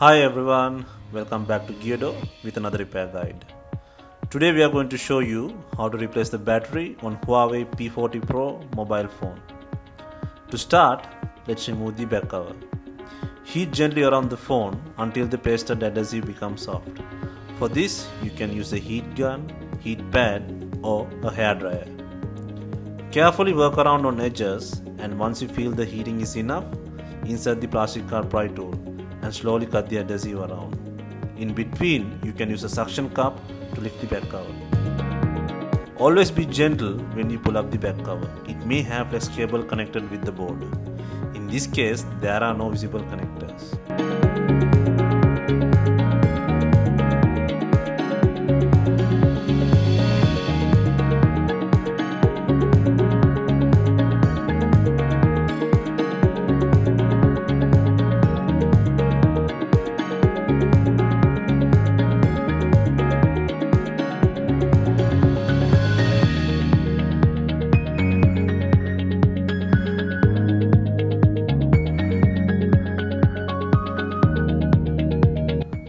Hi everyone, welcome back to Geardo with another repair guide. Today we are going to show you how to replace the battery on Huawei P40 Pro mobile phone. To start, let's remove the back cover. Heat gently around the phone until the pasted adhesive becomes soft. For this, you can use a heat gun, heat pad or a hairdryer. Carefully work around on edges, and once you feel the heating is enough, insert the plastic card pry tool and slowly cut the adhesive around. In between, you can use a suction cup to lift the back cover. Always be gentle when you pull up the back cover. It may have flex cable connected with the board. In this case, there are no visible connectors.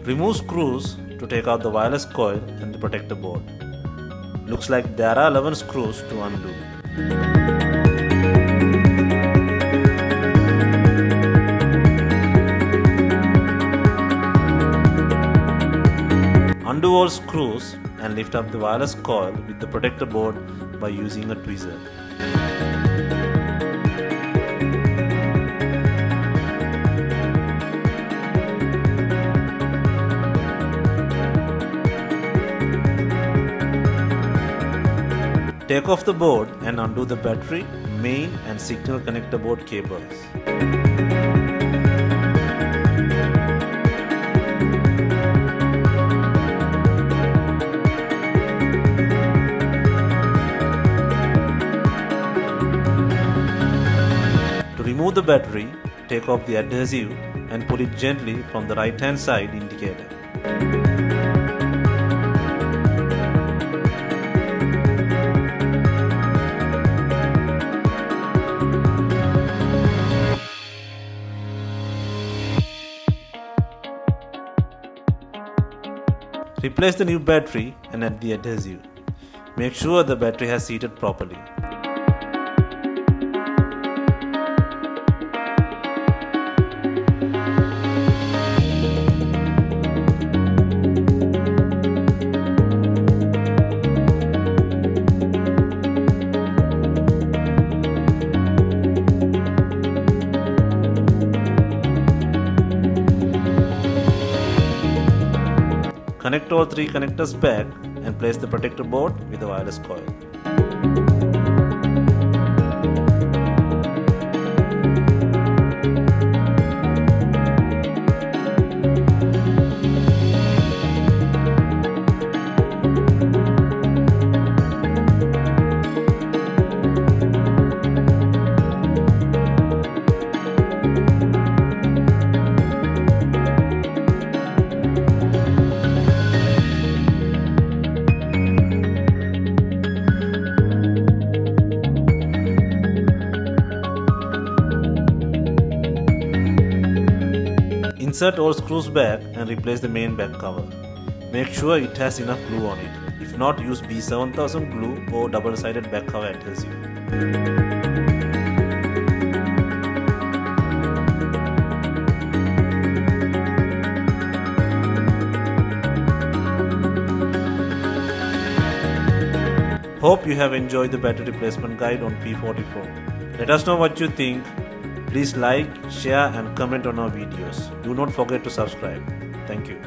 Remove screws to take out the wireless coil and the protector board. Looks like there are 11 screws to undo. Undo all screws and lift up the wireless coil with the protector board by using a tweezer. Take off the board and undo the battery, main and signal connector board cables. To remove the battery, take off the adhesive and pull it gently from the right hand side indicator. Replace the new battery and add the adhesive. Make sure the battery has seated properly. Connect all three connectors back and place the protector board with the wireless coil. Insert all screws back and replace the main back cover. Make sure it has enough glue on it. If not, use B7000 glue or double-sided back cover adhesive. Hope you have enjoyed the battery replacement guide on P40 Pro. Let us know what you think. Please like, share and comment on our videos. Do not forget to subscribe. Thank you.